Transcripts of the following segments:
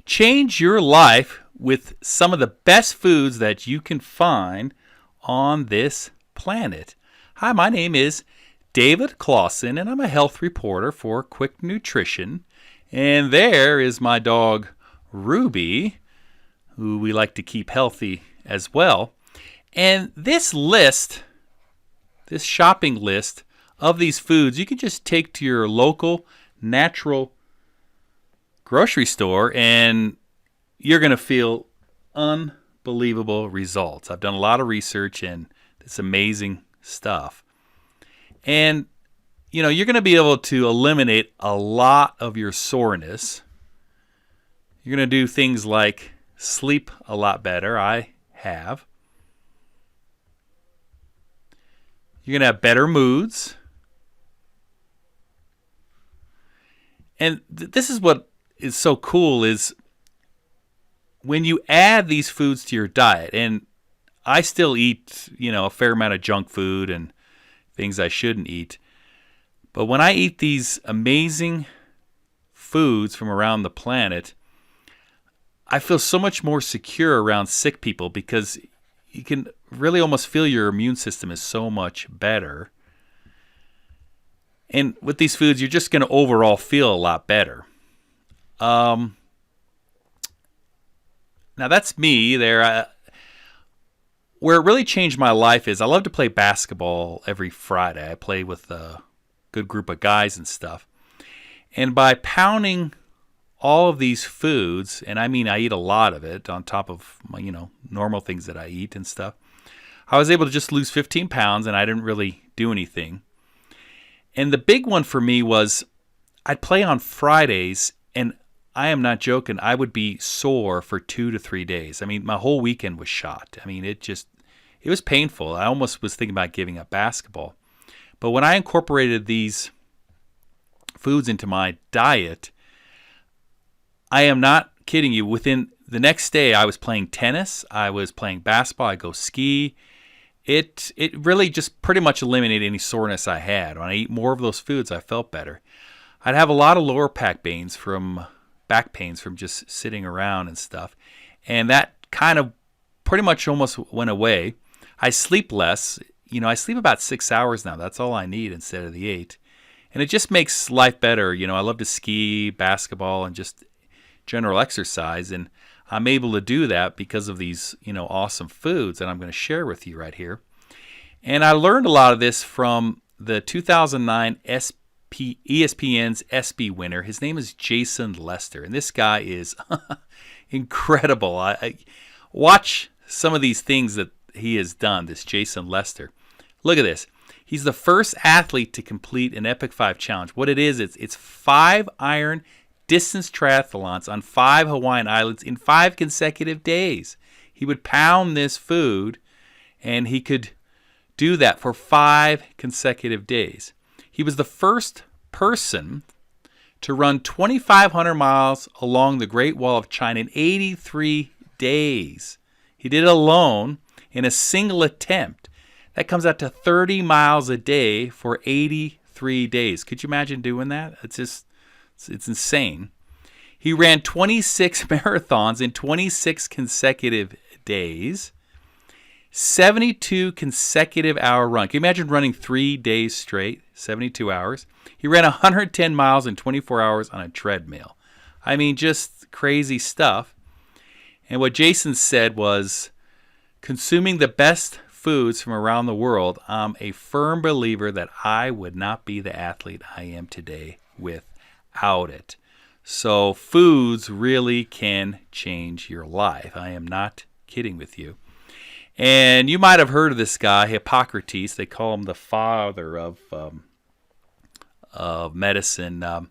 Change your life with some of the best foods that you can find on this planet. Hi, my name is David Clausen, and I'm a health reporter for Quick Nutrition. And there is my dog, Ruby, who we like to keep healthy as well. And this shopping list of these foods, you can just take to your local natural grocery store and you're going to feel unbelievable results. I've done a lot of research and it's amazing stuff. And, you're going to be able to eliminate a lot of your soreness. You're going to do things like sleep a lot better. I have. You're going to have better moods. And this is what is so cool is when you add these foods to your diet, and I still eat, a fair amount of junk food and things I shouldn't eat. But when I eat these amazing foods from around the planet, I feel so much more secure around sick people because you can really almost feel your immune system is so much better. And with these foods, you're just going to overall feel a lot better. Now that's me there. Where it really changed my life is I love to play basketball every Friday. I play with a good group of guys and stuff. And by pounding all of these foods, and I mean I eat a lot of it on top of my, normal things that I eat and stuff, I was able to just lose 15 pounds and I didn't really do anything. And the big one for me was I'd play on Fridays, and I am not joking, I would be sore for 2 to 3 days. I mean, my whole weekend was shot. I mean, it was painful. I almost was thinking about giving up basketball. But when I incorporated these foods into my diet, I am not kidding you, within the next day I was playing tennis, I was playing basketball, I go ski. It really just pretty much eliminated any soreness I had. When I eat more of those foods, I felt better. I'd have a lot of lower back pains from just sitting around and stuff. And that kind of pretty much almost went away. I sleep less. I sleep about 6 hours now. That's all I need instead of the 8. And it just makes life better. I love to ski, basketball, and just general exercise. And I'm able to do that because of these, awesome foods that I'm going to share with you right here. And I learned a lot of this from the 2009 ESPN's ESPY winner. His name is Jason Lester, and this guy is incredible. I watch some of these things that he has done, this Jason Lester. Look at this. He's the first athlete to complete an Epic 5 challenge. What it is, it's 5 iron distance triathlons on 5 Hawaiian islands in 5 consecutive days. He would pound this food, and he could do that for 5 consecutive days. He was the first person to run 2,500 miles along the Great Wall of China in 83 days. He did it alone in a single attempt. That comes out to 30 miles a day for 83 days. Could you imagine doing that? It's insane. He ran 26 marathons in 26 consecutive days. 72 consecutive hour run. Can you imagine running 3 days straight, 72 hours? He ran 110 miles in 24 hours on a treadmill. I mean, just crazy stuff. And what Jason said was, consuming the best foods from around the world, I'm a firm believer that I would not be the athlete I am today without it. So foods really can change your life. I am not kidding with you. And you might have heard of this guy, Hippocrates. They call him the father of medicine.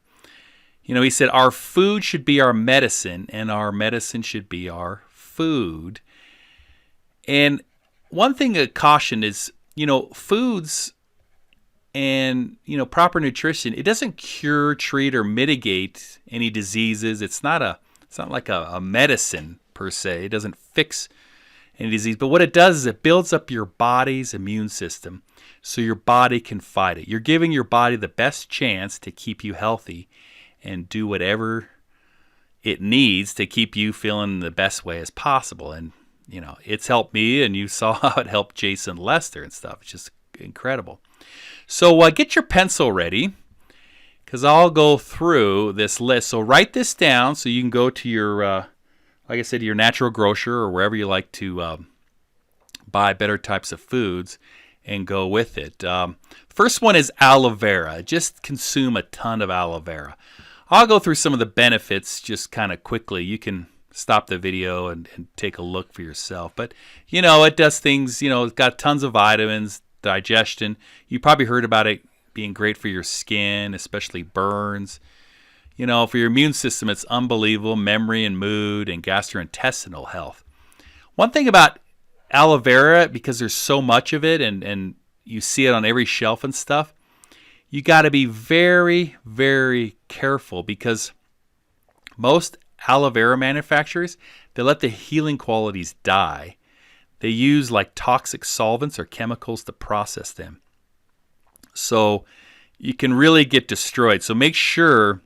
He said, our food should be our medicine, and our medicine should be our food. And one thing to caution is, foods and, proper nutrition, it doesn't cure, treat, or mitigate any diseases. It's not like a medicine per se. It doesn't fix any disease. But what it does is it builds up your body's immune system so your body can fight it. You're giving your body the best chance to keep you healthy and do whatever it needs to keep you feeling the best way as possible. And, it's helped me, and you saw how it helped Jason Lester and stuff. It's just incredible. So get your pencil ready, because I'll go through this list. So write this down so you can go to your, like I said, your natural grocer or wherever you like to buy better types of foods and go with it. First one is aloe vera. Just consume a ton of aloe vera. I'll go through some of the benefits just kind of quickly. You can stop the video and take a look for yourself. But, it does things, it's got tons of vitamins, digestion. You probably heard about it being great for your skin, especially burns. For your immune system, it's unbelievable. Memory and mood and gastrointestinal health. One thing about aloe vera, because there's so much of it and you see it on every shelf and stuff, you got to be very, very careful, because most aloe vera manufacturers, they let the healing qualities die. They use like toxic solvents or chemicals to process them. So you can really get destroyed. So make sure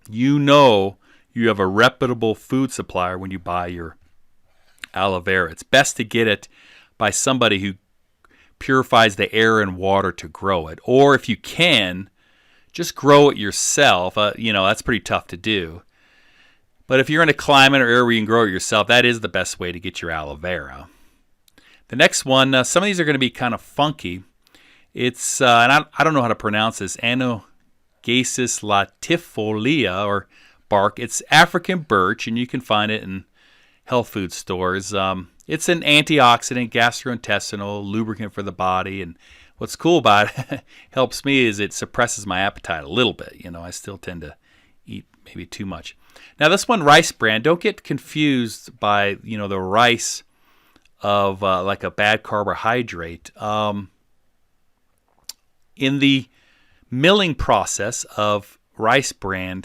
you have a reputable food supplier when you buy your aloe vera. It's best to get it by somebody who purifies the air and water to grow it. Or if you can, just grow it yourself. That's pretty tough to do. But if you're in a climate or area where you can grow it yourself, that is the best way to get your aloe vera. The next one, some of these are going to be kind of funky. It's, and I don't know how to pronounce this, Anogasis latifolia, or bark. It's African birch, and you can find it in health food stores. It's an antioxidant, gastrointestinal, lubricant for the body. And what's cool about it, helps me, is it suppresses my appetite a little bit. I still tend to eat maybe too much. Now this one, rice bran, don't get confused by, the rice of like a bad carbohydrate. In the milling process of rice bran,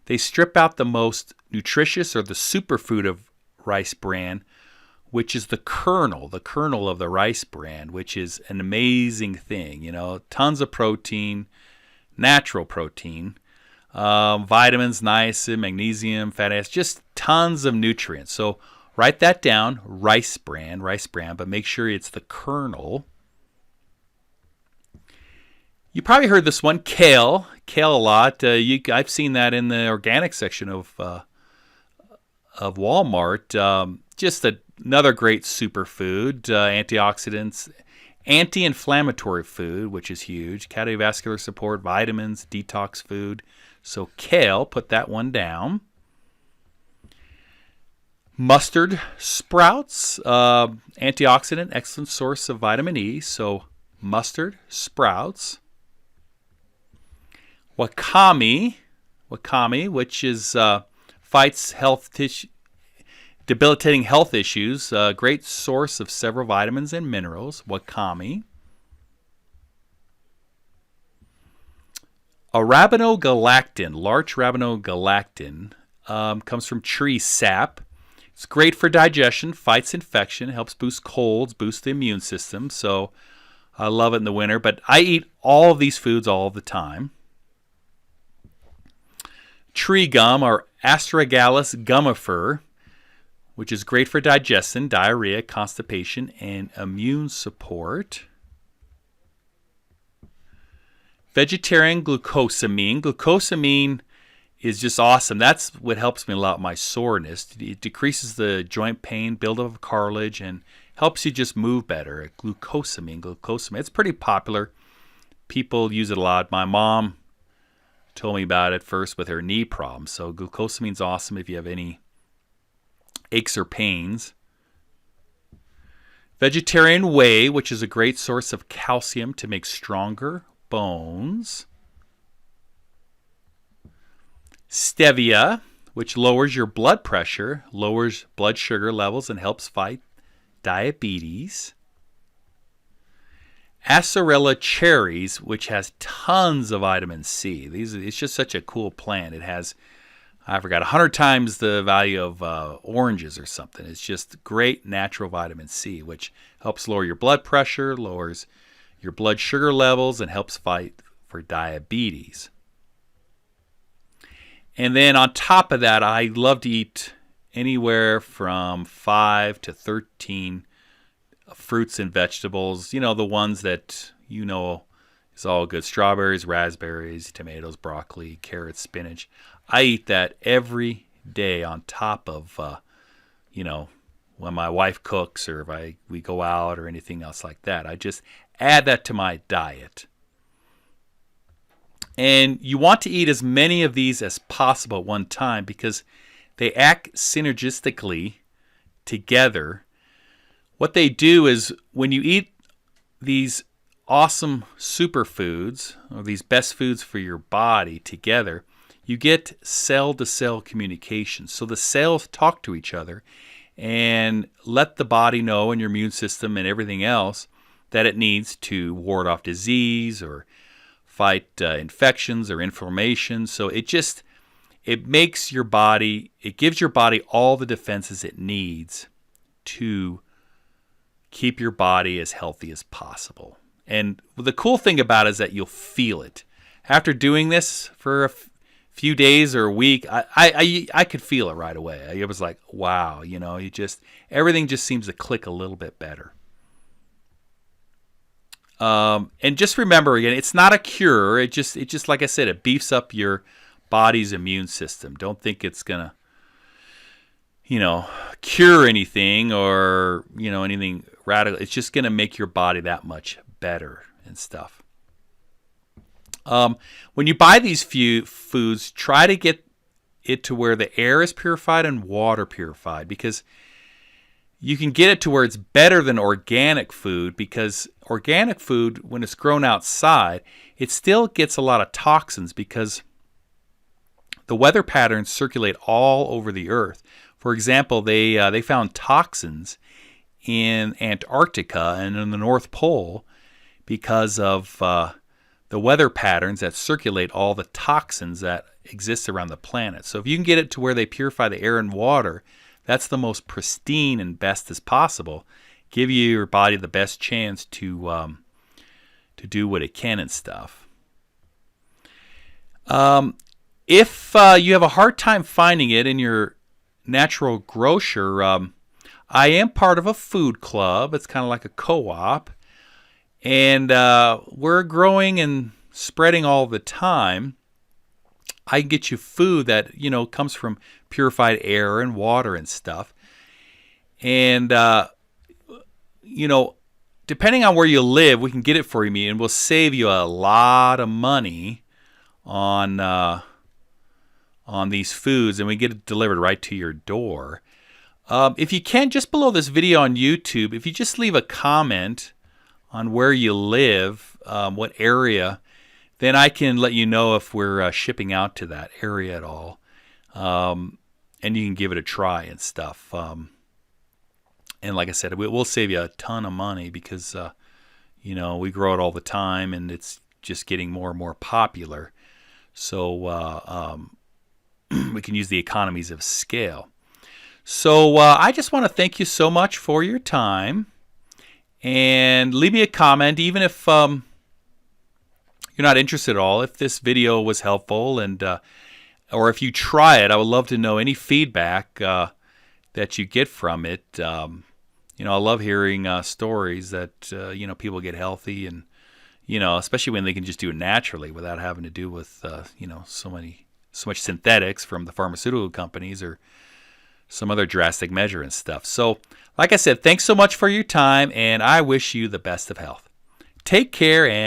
they strip out the most nutritious, or the superfood of rice bran, which is the kernel of the rice bran, which is an amazing thing. Tons of protein, natural protein, vitamins, niacin, magnesium, fatty acids, just tons of nutrients. So write that down, rice bran, but make sure it's the kernel. You probably heard this one, kale a lot. I've seen that in the organic section of Walmart. Just another great superfood, antioxidants, anti-inflammatory food, which is huge, cardiovascular support, vitamins, detox food. So kale, put that one down. Mustard sprouts, antioxidant, excellent source of vitamin E. So mustard sprouts. Wakame, which is fights debilitating health issues. Great source of several vitamins and minerals. Wakame. Arabinogalactan, large arabinogalactan, comes from tree sap. It's great for digestion, fights infection, helps boost colds, boosts the immune system. So I love it in the winter. But I eat all of these foods all the time. Tree gum, or Astragalus gummifer, which is great for digestion, diarrhea, constipation, and immune support. Vegetarian glucosamine. Glucosamine is just awesome. That's what helps me a lot with my soreness. It decreases the joint pain, buildup of cartilage, and helps you just move better. Glucosamine. It's pretty popular. People use it a lot. My mom told me about it first with her knee problems. So glucosamine's awesome if you have any aches or pains. Vegetarian whey, which is a great source of calcium to make stronger bones. Stevia, which lowers your blood pressure, lowers blood sugar levels, and helps fight diabetes. Acerola cherries, which has tons of vitamin C. It's just such a cool plant. It has, I forgot, 100 times the value of oranges or something. It's just great natural vitamin C, which helps lower your blood pressure, lowers your blood sugar levels, and helps fight for diabetes. And then on top of that, I love to eat anywhere from 5 to 13 fruits and vegetables. You know, the ones that you know is all good. Strawberries, raspberries, tomatoes, broccoli, carrots, spinach. I eat that every day on top of, when my wife cooks or if we go out or anything else like that. I just add that to my diet. And you want to eat as many of these as possible at one time because they act synergistically together. What they do is when you eat these awesome superfoods or these best foods for your body together, you get cell-to-cell communication. So the cells talk to each other and let the body know and your immune system and everything else that it needs to ward off disease or fight infections or inflammation. So it makes your body, it gives your body all the defenses it needs to keep your body as healthy as possible. And the cool thing about it is that you'll feel it. After doing this for a few days or a week, I could feel it right away. It was like, wow, everything just seems to click a little bit better. And just remember again, it's not a cure. It just like I said, it beefs up your body's immune system. Don't think it's gonna, cure anything or anything radical. It's just gonna make your body that much better and stuff. When you buy these few foods, try to get it to where the air is purified and water purified, because you can get it to where it's better than organic food, because organic food, when it's grown outside, it still gets a lot of toxins because the weather patterns circulate all over the earth. For example, they found toxins in Antarctica and in the North Pole because of the weather patterns that circulate all the toxins that exist around the planet. So if you can get it to where they purify the air and water, that's the most pristine and best as possible. Give your body the best chance to do what it can and stuff. If you have a hard time finding it in your natural grocer, I am part of a food club. It's kind of like a co-op. And we're growing and spreading all the time. I can get you food that, comes from purified air and water and stuff. And, depending on where you live, we can get it for you, and we'll save you a lot of money on these foods, and we get it delivered right to your door. If you can, just below this video on YouTube, if you just leave a comment on where you live, what area, then I can let you know if we're shipping out to that area at all. And you can give it a try and stuff. And like I said, we'll save you a ton of money because, we grow it all the time and it's just getting more and more popular. So we can use the economies of scale. So I just want to thank you so much for your time. And leave me a comment, even if you're not interested at all, if this video was helpful, and or if you try it. I would love to know any feedback that you get from it. I love hearing stories that people get healthy, and especially when they can just do it naturally without having to do with so much synthetics from the pharmaceutical companies or some other drastic measure and stuff. So, like I said, thanks so much for your time, and I wish you the best of health. Take care, and